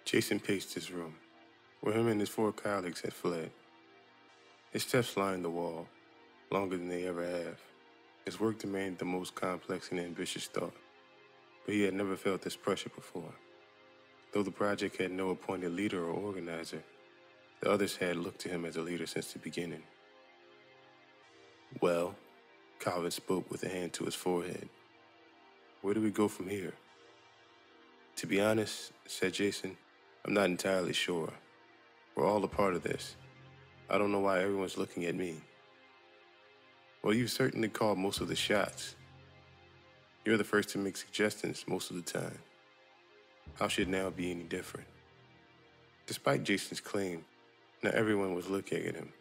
Jason paced his room, where him and his 4 colleagues had fled. His steps lined the wall, longer than they ever have. His work demanded the most complex and ambitious thought, but he had never felt this pressure before. Though the project had no appointed leader or organizer, the others had looked to him as a leader since the beginning. Well, Calvin spoke with a hand to his forehead. Where do we go from here? To be honest, said Jason, I'm not entirely sure. We're all a part of this. I don't know why everyone's looking at me. Well, you've certainly called most of the shots. You're the first to make suggestions most of the time. How should now be any different? Despite Jason's claim, not everyone was looking at him.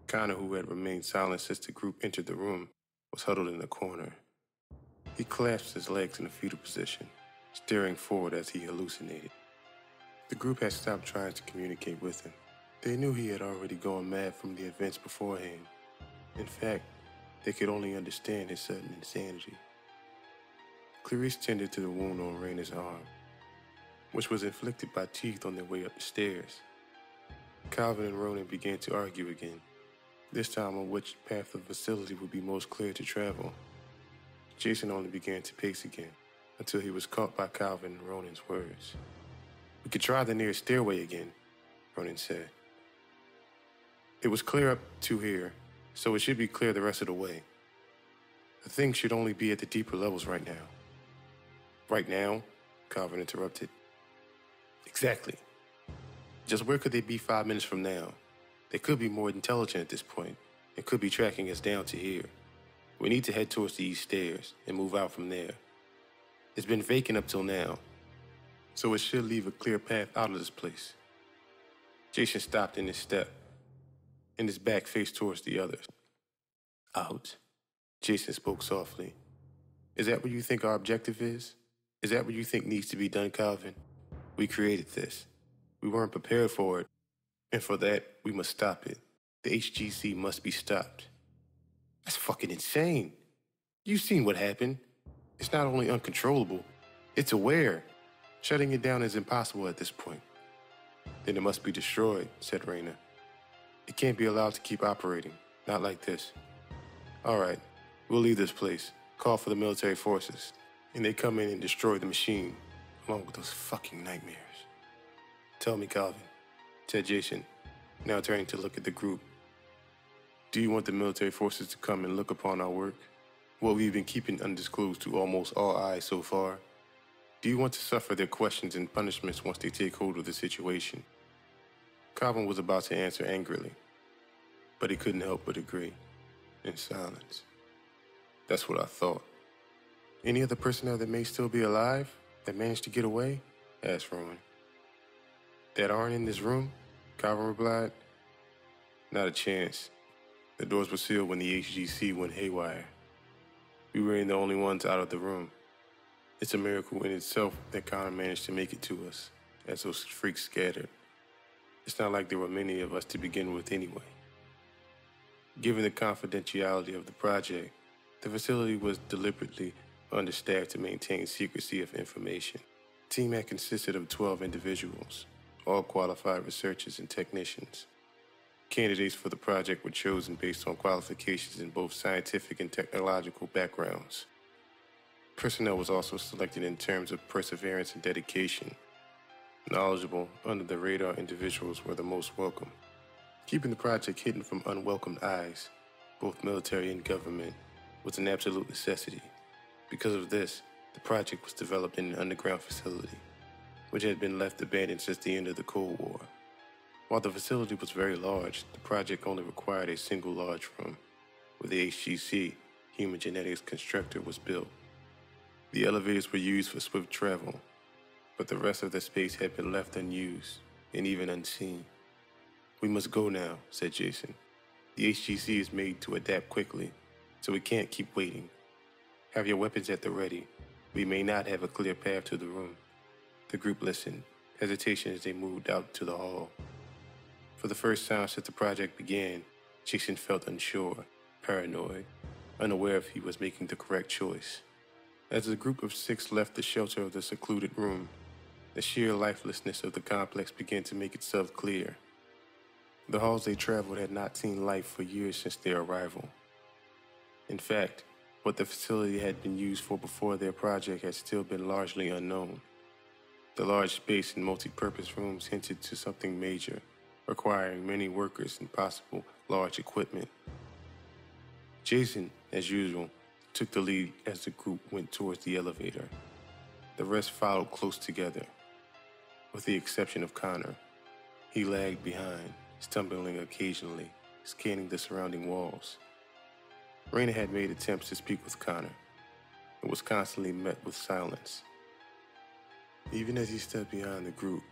Connor, who had remained silent since the group entered the room, was huddled in a corner. He clasped his legs in a fetal position, staring forward as he hallucinated. The group had stopped trying to communicate with him. They knew he had already gone mad from the events beforehand. In fact, they could only understand his sudden insanity. Clarice tended to the wound on Raina's arm, which was inflicted by teeth on their way up the stairs. Calvin and Ronan began to argue again, this time on which path of the facility would be most clear to travel. Jason only began to pace again, until he was caught by Calvin and Ronan's words. We could try the nearest stairway again, Ronan said. It was clear up to here, so it should be clear the rest of the way. The thing should only be at the deeper levels right now. Right now? Calvin interrupted. Exactly. Just where could they be 5 minutes from now? They could be more intelligent at this point, and could be tracking us down to here. We need to head towards these stairs and move out from there. It's been vacant up till now, so it should leave a clear path out of this place. Jason stopped in his step, and his back faced towards the others. Out? Jason spoke softly. Is that what you think our objective is? Is that what you think needs to be done, Calvin? We created this. We weren't prepared for it, and for that, we must stop it. The HGC must be stopped. That's fucking insane. You've seen what happened. It's not only uncontrollable, it's aware. Shutting it down is impossible at this point. Then it must be destroyed, said Raina. It can't be allowed to keep operating, not like this. All right, we'll leave this place, call for the military forces, and they come in and destroy the machine, along with those fucking nightmares. Tell me, Calvin, said Jason, now turning to look at the group. Do you want the military forces to come and look upon our work? What we've been keeping undisclosed to almost all eyes so far? Do you want to suffer their questions and punishments once they take hold of the situation? Calvin was about to answer angrily, but he couldn't help but agree, in silence. That's what I thought. Any other personnel that may still be alive, that managed to get away? Asked Rowan. That aren't in this room? Calvin replied. Not a chance. The doors were sealed when the HGC went haywire. We were the only ones out of the room. It's a miracle in itself that Connor managed to make it to us, as those freaks scattered. It's not like there were many of us to begin with anyway. Given the confidentiality of the project, the facility was deliberately understaffed to maintain secrecy of information. The team had consisted of 12 individuals, all qualified researchers and technicians. Candidates for the project were chosen based on qualifications in both scientific and technological backgrounds. Personnel was also selected in terms of perseverance and dedication. Knowledgeable, under-the-radar individuals were the most welcome. Keeping the project hidden from unwelcomed eyes, both military and government, was an absolute necessity. Because of this, the project was developed in an underground facility, which had been left abandoned since the end of the Cold War. While the facility was very large, the project only required a single large room, where the HGC, Human Genetics Constructor, was built. The elevators were used for swift travel, but the rest of the space had been left unused and even unseen. We must go now, said Jason. The HGC is made to adapt quickly, so we can't keep waiting. Have your weapons at the ready. We may not have a clear path to the room. The group listened, hesitation as they moved out to the hall. For the first time since the project began, Jason felt unsure, paranoid, unaware if he was making the correct choice. As the group of 6 left the shelter of the secluded room, The sheer lifelessness of the complex began to make itself clear. The halls they traveled had not seen life for years since their arrival. In fact, what the facility had been used for before their project had still been largely unknown. The large space and multi-purpose rooms hinted to something major, requiring many workers and possible large equipment. Jason, as usual, took the lead as the group went towards the elevator. The rest followed close together. With the exception of Connor, he lagged behind, stumbling occasionally, scanning the surrounding walls. Raina had made attempts to speak with Connor, and was constantly met with silence. Even as he stepped behind the group,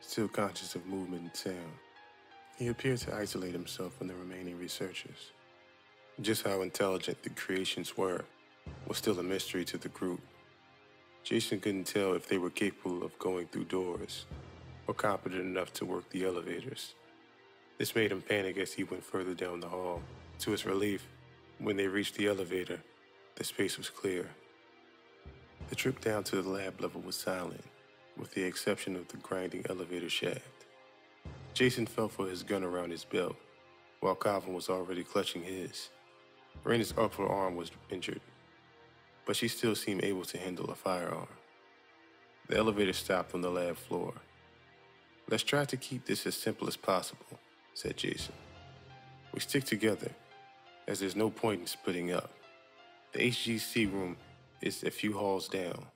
still conscious of movement and sound, he appeared to isolate himself from the remaining researchers. Just how intelligent the creations were was still a mystery to the group. Jason couldn't tell if they were capable of going through doors or competent enough to work the elevators. This made him panic as he went further down the hall. To his relief, when they reached the elevator, the space was clear. The trip down to the lab level was silent, with the exception of the grinding elevator shaft. Jason felt for his gun around his belt, while Calvin was already clutching his. Raina's upper arm was injured, but she still seemed able to handle a firearm. The elevator stopped on the lab floor. "Let's try to keep this as simple as possible," said Jason. "We stick together, as there's no point in splitting up. The HGC room is a few halls down.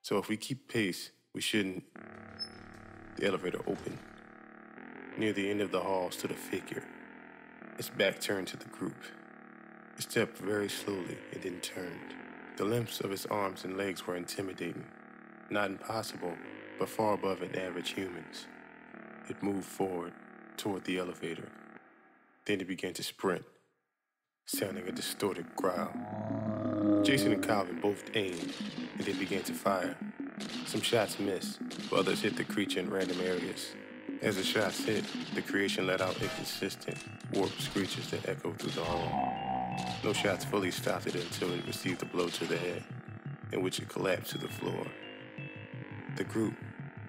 So if we keep pace, we shouldn't..." The elevator opened. Near the end of the hall stood a figure, its back turned to the group. It stepped very slowly and then turned. The lengths of its arms and legs were intimidating. Not impossible, but far above an average human's. It moved forward toward the elevator. Then it began to sprint, sounding a distorted growl. Jason and Calvin both aimed, and they began to fire. Some shots missed, but others hit the creature in random areas. As the shots hit, the creation let out inconsistent, warped screeches that echoed through the hall. No shots fully stopped it until it received a blow to the head, in which it collapsed to the floor. The group,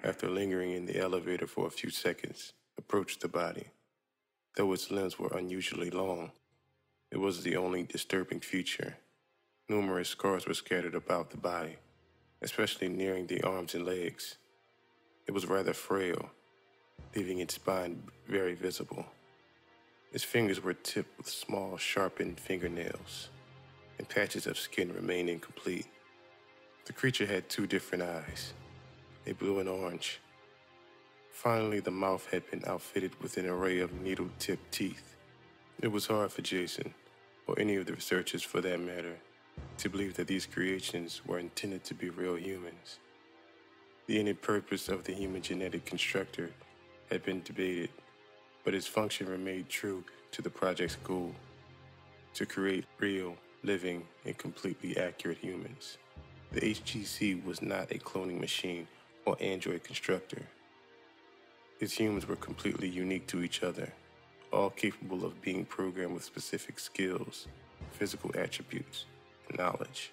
after lingering in the elevator for a few seconds, approached the body. Though its limbs were unusually long, it was the only disturbing feature. Numerous scars were scattered about the body, especially nearing the arms and legs. It was rather frail, leaving its spine very visible. Its fingers were tipped with small, sharpened fingernails, and patches of skin remained incomplete. The creature had two different eyes, a blue and orange. Finally, the mouth had been outfitted with an array of needle-tipped teeth. It was hard for Jason, or any of the researchers for that matter, to believe that these creations were intended to be real humans. The ended purpose of the human genetic constructor had been debated, but its function remained true to the project's goal: to create real, living, and completely accurate humans. The HGC was not a cloning machine or android constructor. Its humans were completely unique to each other, all capable of being programmed with specific skills, physical attributes, and knowledge.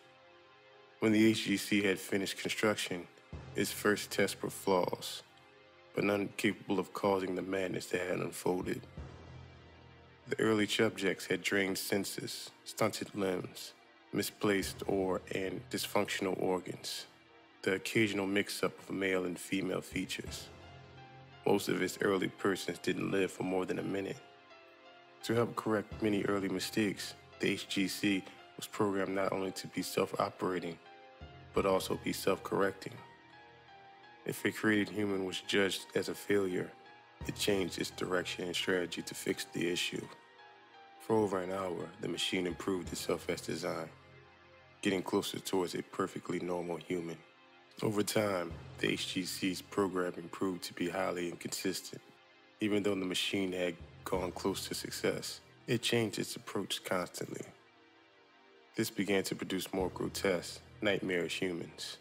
When the HGC had finished construction, its first tests were flawless, but none capable of causing the madness that had unfolded. The early subjects had drained senses, stunted limbs, misplaced and dysfunctional organs, the occasional mix-up of male and female features. Most of its early persons didn't live for more than a minute. To help correct many early mistakes, the HGC was programmed not only to be self-operating, but also be self-correcting. If a created human was judged as a failure, it changed its direction and strategy to fix the issue. For over an hour, the machine improved itself as designed, getting closer towards a perfectly normal human. Over time, the HGC's programming proved to be highly inconsistent. Even though the machine had gone close to success, it changed its approach constantly. This began to produce more grotesque, nightmarish humans,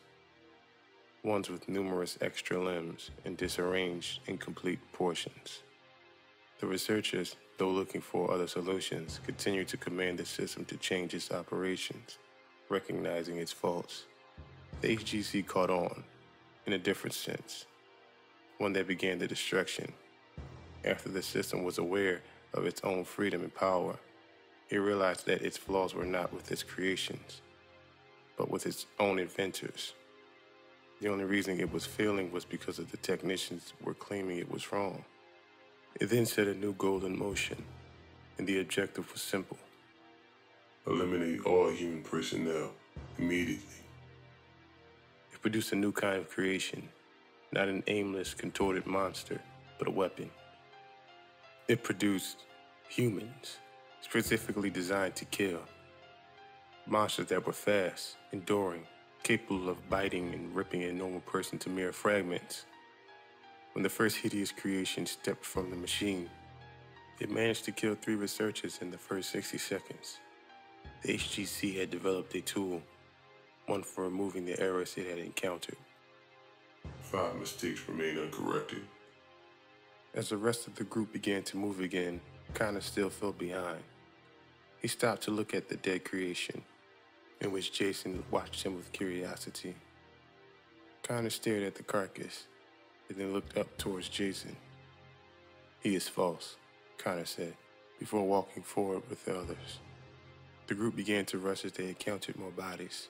ones with numerous extra limbs and disarranged, incomplete portions. The researchers, though looking for other solutions, continued to command the system to change its operations, recognizing its faults. The HGC caught on, in a different sense, one that began the destruction. After the system was aware of its own freedom and power, it realized that its flaws were not with its creations, but with its own inventors. The only reason it was failing was because of the technicians were claiming it was wrong. It then set a new goal in motion, and the objective was simple. Eliminate all human personnel immediately. It produced a new kind of creation, not an aimless, contorted monster, but a weapon. It produced humans, specifically designed to kill. Monsters that were fast, enduring, capable of biting and ripping a normal person to mere fragments. When the first hideous creation stepped from the machine, it managed to kill 3 researchers in the first 60 seconds. The HGC had developed a tool, one for removing the errors it had encountered. 5 mistakes remain uncorrected. As the rest of the group began to move again, Connor still fell behind. He stopped to look at the dead creation, in which Jason watched him with curiosity. Connor stared at the carcass, and then looked up towards Jason. "He is false," Connor said, before walking forward with the others. The group began to rush as they encountered more bodies,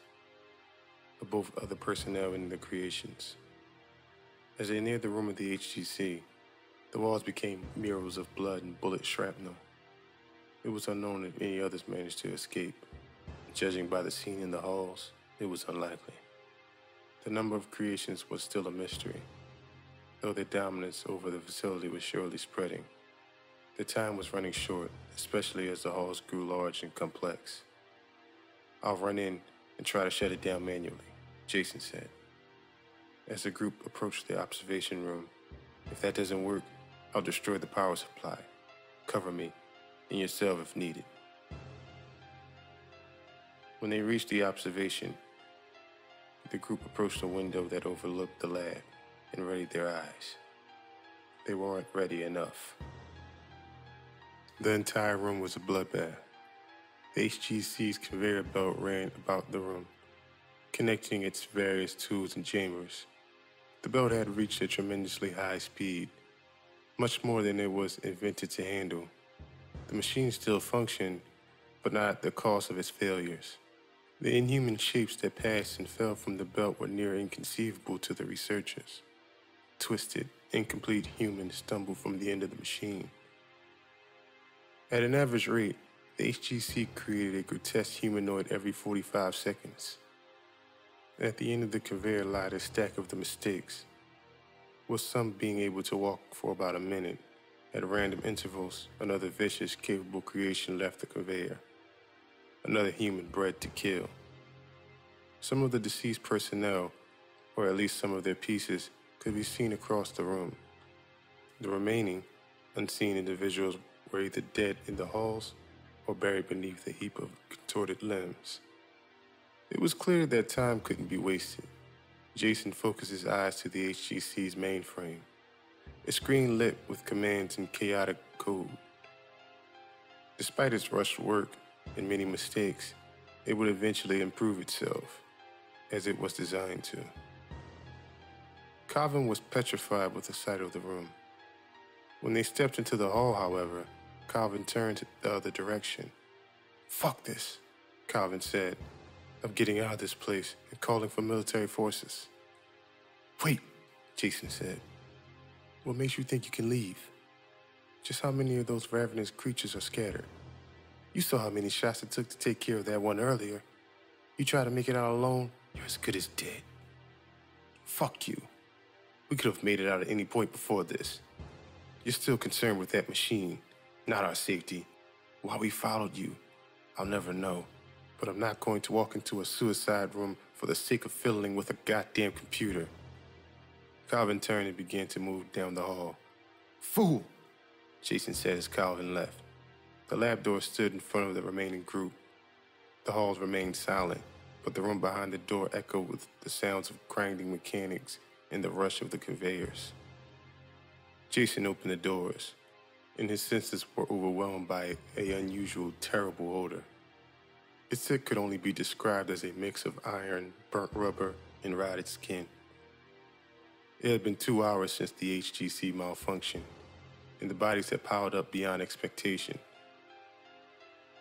of both other personnel and the creations. As they neared the room of the HGC, the walls became murals of blood and bullet shrapnel. It was unknown if any others managed to escape. Judging by the scene in the halls, it was unlikely. The number of creations was still a mystery, though their dominance over the facility was surely spreading. The time was running short, especially as the halls grew large and complex. "I'll run in and try to shut it down manually," Jason said. As the group approached the observation room, "If that doesn't work, I'll destroy the power supply. Cover me, and yourself if needed." When they reached the observation, the group approached a window that overlooked the lab and readied their eyes. They weren't ready enough. The entire room was a bloodbath. The HGC's conveyor belt ran about the room, connecting its various tools and chambers. The belt had reached a tremendously high speed, much more than it was invented to handle. The machine still functioned, but not at the cost of its failures. The inhuman shapes that passed and fell from the belt were near inconceivable to the researchers. Twisted, incomplete humans stumbled from the end of the machine. At an average rate, the HGC created a grotesque humanoid every 45 seconds. At the end of the conveyor lied a stack of the mistakes, with some being able to walk for about a minute. At random intervals, another vicious, capable creation left the conveyor. Another human bred to kill. Some of the deceased personnel, or at least some of their pieces, could be seen across the room. The remaining, unseen individuals were either dead in the halls or buried beneath a heap of contorted limbs. It was clear that time couldn't be wasted. Jason focused his eyes to the HGC's mainframe. A screen lit with commands and chaotic code. Despite its rushed work and many mistakes, it would eventually improve itself, as it was designed to. Calvin was petrified with the sight of the room. When they stepped into the hall, however, Calvin turned the other direction. "Fuck this," Calvin said. "I'm getting out of this place and calling for military forces." "Wait," Jason said. "What makes you think you can leave? Just how many of those ravenous creatures are scattered? You saw how many shots it took to take care of that one earlier. You try to make it out alone, you're as good as dead. Fuck you. We could have made it out at any point before this. You're still concerned with that machine, not our safety. Why we followed you, I'll never know. But I'm not going to walk into a suicide room for the sake of fiddling with a goddamn computer." Calvin turned and began to move down the hall. "Fool," Jason said as Calvin left. The lab door stood in front of the remaining group. The halls remained silent, but the room behind the door echoed with the sounds of grinding mechanics and the rush of the conveyors. Jason opened the doors, and his senses were overwhelmed by an unusual, terrible odor. It could only be described as a mix of iron, burnt rubber, and rotted skin. It had been 2 hours since the HGC malfunction, and the bodies had piled up beyond expectation.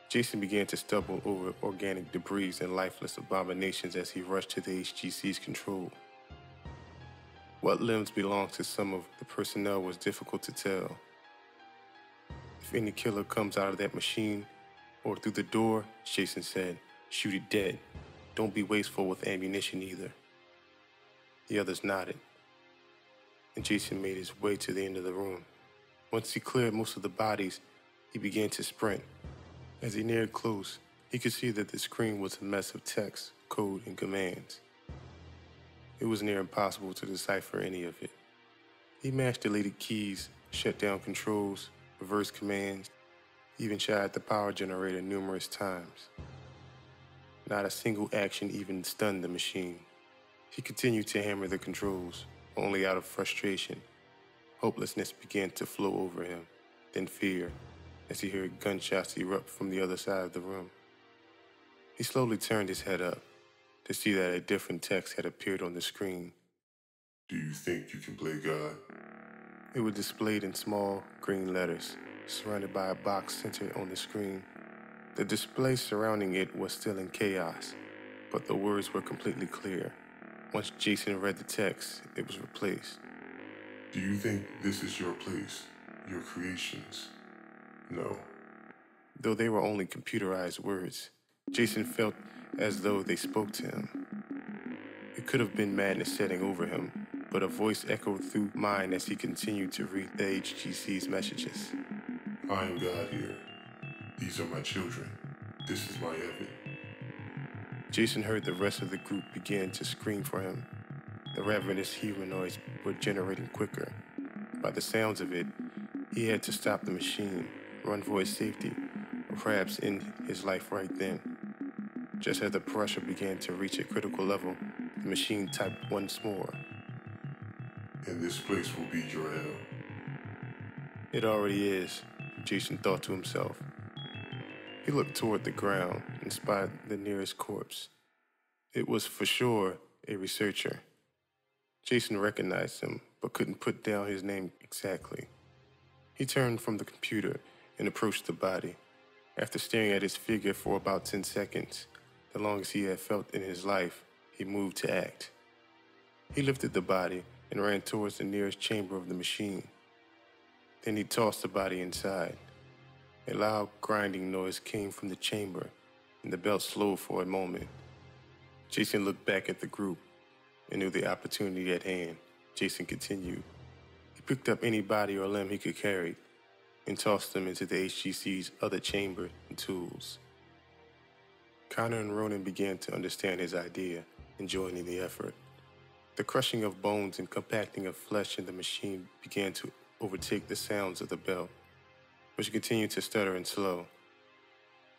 Jason began to stumble over organic debris and lifeless abominations as he rushed to the HGC's control. What limbs belonged to some of the personnel was difficult to tell. If any killer comes out of that machine or through the door, Jason said, shoot it dead. Don't be wasteful with ammunition either. The others nodded, and Jason made his way to the end of the room. Once he cleared most of the bodies, he began to sprint. As he neared close, he could see that the screen was a mess of text, code, and commands. It was near impossible to decipher any of it. He mashed deleted keys, shut down controls, reversed commands, even tried the power generator numerous times. Not a single action even stunned the machine. He continued to hammer the controls, only out of frustration. Hopelessness began to flow over him, then fear, as he heard gunshots erupt from the other side of the room. He slowly turned his head up to see that a different text had appeared on the screen. Do you think you can play God? It was displayed in small green letters, surrounded by a box centered on the screen. The display surrounding it was still in chaos, but the words were completely clear. Once Jason read the text, it was replaced. Do you think this is your place, your creations? No. Though they were only computerized words, Jason felt as though they spoke to him. It could have been madness setting over him, but a voice echoed through mine as he continued to read the HGC's messages. I am God here. These are my children. This is my heaven. Jason heard the rest of the group begin to scream for him. The ravenous humanoids were generating quicker. By the sounds of it, he had to stop the machine, run for his safety, or perhaps end his life right then. Just as the pressure began to reach a critical level, the machine typed once more. And this place will be your hell. It already is, Jason thought to himself. He looked toward the ground and spied the nearest corpse. It was for sure a researcher. Jason recognized him, but couldn't put down his name exactly. He turned from the computer and approached the body. After staring at his figure for about 10 seconds, the longest he had felt in his life, he moved to act. He lifted the body and ran towards the nearest chamber of the machine. Then he tossed the body inside. A loud grinding noise came from the chamber, and the belt slowed for a moment. Jason looked back at the group and knew the opportunity at hand. Jason continued. He picked up any body or limb he could carry and tossed them into the HGC's other chamber and tools. Connor and Ronan began to understand his idea and joining the effort. The crushing of bones and compacting of flesh in the machine began to overtake the sounds of the bell, which continued to stutter and slow.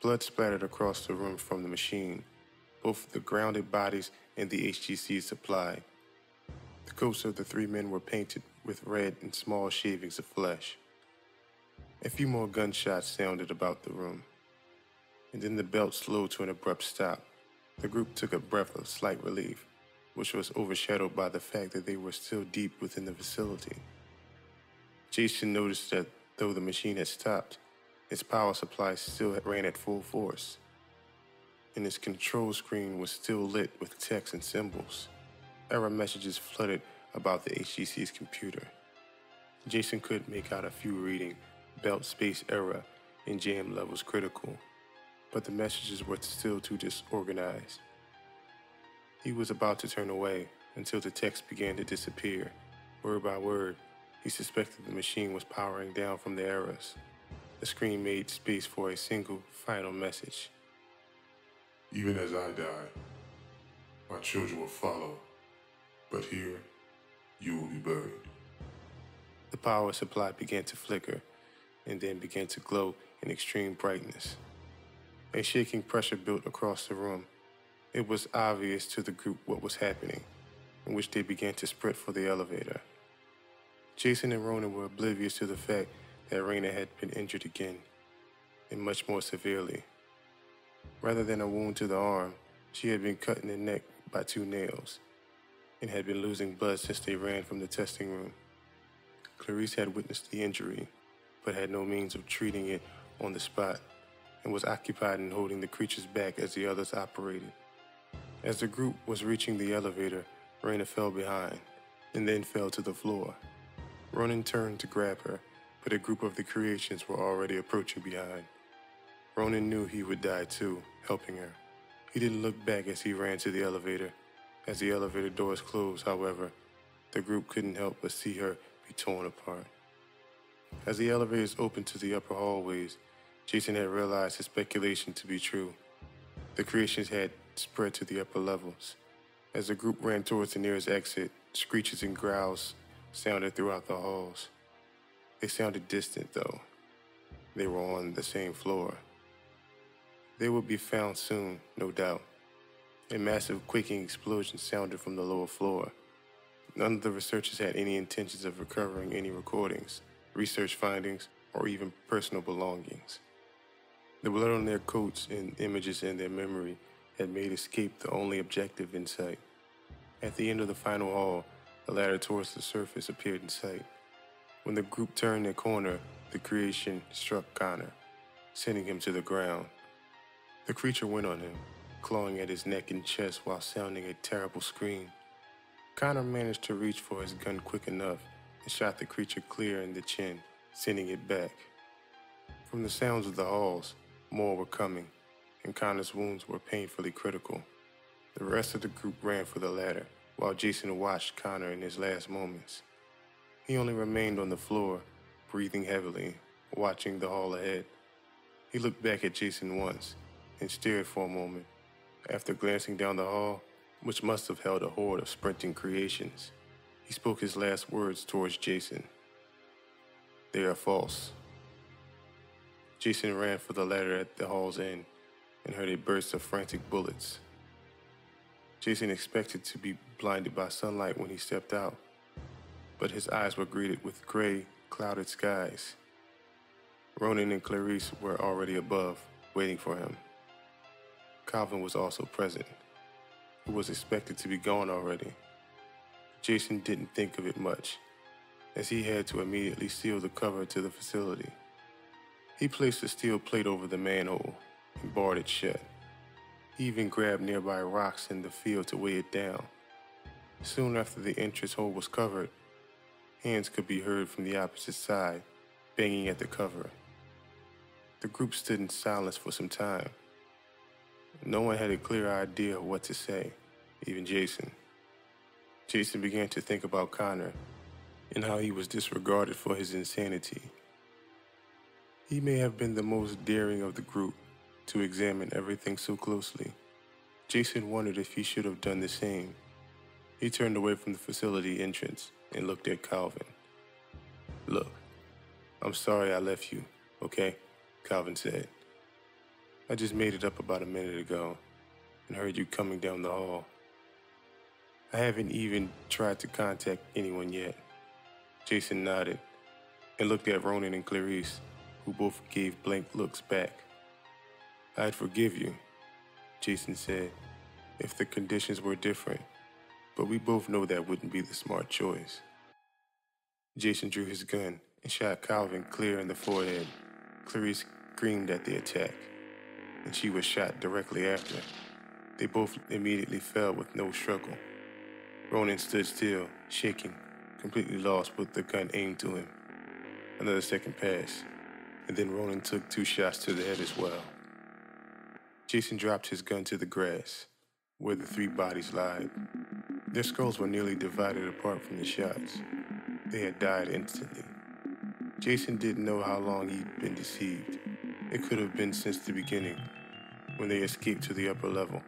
Blood splattered across the room from the machine, both the grounded bodies and the HGC's supply. The coats of the three men were painted with red and small shavings of flesh. A few more gunshots sounded about the room, and then the belt slowed to an abrupt stop. The group took a breath of slight relief, which was overshadowed by the fact that they were still deep within the facility. Jason noticed that though the machine had stopped, its power supply still ran at full force, and its control screen was still lit with text and symbols. Error messages flooded about the HGC's computer. Jason could make out a few reading belt space error and jam levels critical, but the messages were still too disorganized. He was about to turn away until the text began to disappear. Word by word, he suspected the machine was powering down from the errors. The screen made space for a single, final message. Even as I die, my children will follow, but here, you will be buried. The power supply began to flicker, and then began to glow in extreme brightness. A shaking pressure built across the room. It was obvious to the group what was happening, in which they began to sprint for the elevator. Jason and Ronan were oblivious to the fact that Raina had been injured again, and much more severely. Rather than a wound to the arm, she had been cut in the neck by 2 nails. and had been losing blood since they ran from the testing room. Clarice had witnessed the injury, but had no means of treating it on the spot, and was occupied in holding the creatures back as the others operated. As the group was reaching the elevator, Raina fell behind, and then fell to the floor. Ronan turned to grab her, but a group of the creations were already approaching behind. Ronan knew he would die too, helping her. He didn't look back as he ran to the elevator. As the elevator doors closed, however, the group couldn't help but see her be torn apart. As the elevators opened to the upper hallways, Jason had realized his speculation to be true. The creations had spread to the upper levels. As the group ran towards the nearest exit, screeches and growls sounded throughout the halls. They sounded distant, though. They were on the same floor. They would be found soon, no doubt. A massive quaking explosion sounded from the lower floor. None of the researchers had any intentions of recovering any recordings, research findings, or even personal belongings. The blood on their coats and images in their memory had made escape the only objective in sight. At the end of the final hall, a ladder towards the surface appeared in sight. When the group turned their corner, the creation struck Connor, sending him to the ground. The creature went on him, clawing at his neck and chest while sounding a terrible scream. Connor managed to reach for his gun quick enough and shot the creature clear in the chin, sending it back. From the sounds of the halls, more were coming, and Connor's wounds were painfully critical. The rest of the group ran for the ladder, while Jason watched Connor in his last moments. He only remained on the floor, breathing heavily, watching the hall ahead. He looked back at Jason once, and stared for a moment. After glancing down the hall, which must have held a horde of sprinting creations, he spoke his last words towards Jason. "They are false." Jason ran for the ladder at the hall's end and heard a burst of frantic bullets. Jason expected to be blinded by sunlight when he stepped out, but his eyes were greeted with gray, clouded skies. Ronan and Clarice were already above, waiting for him. Calvin was also present, who was expected to be gone already. Jason didn't think of it much, as he had to immediately seal the cover to the facility. He placed a steel plate over the manhole and barred it shut. He even grabbed nearby rocks in the field to weigh it down. Soon after the entrance hole was covered, hands could be heard from the opposite side, banging at the cover. The group stood in silence for some time. No one had a clear idea of what to say, even Jason. Jason began to think about Connor and how he was disregarded for his insanity. He may have been the most daring of the group to examine everything so closely. Jason wondered if he should have done the same. He turned away from the facility entrance and looked at Calvin. "Look, I'm sorry I left you, okay?" Calvin said. "I just made it up about a minute ago and heard you coming down the hall. I haven't even tried to contact anyone yet." Jason nodded and looked at Ronan and Clarice, who both gave blank looks back. "I'd forgive you," Jason said, "if the conditions were different, but we both know that wouldn't be the smart choice." Jason drew his gun and shot Calvin clear in the forehead. Clarice screamed at the attack, and she was shot directly after. They both immediately fell with no struggle. Ronan stood still, shaking, completely lost with the gun aimed to him. Another second passed, and then Ronan took 2 shots to the head as well. Jason dropped his gun to the grass, where the 3 bodies lied. Their skulls were nearly divided apart from the shots. They had died instantly. Jason didn't know how long he'd been deceived. It could have been since the beginning, when they escaped to the upper level.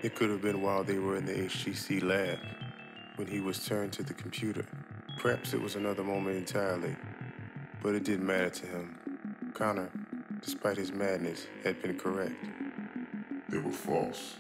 It could have been while they were in the HGC lab, when he was turned to the computer. Perhaps it was another moment entirely, but it didn't matter to him. Connor, despite his madness, had been correct. They were false.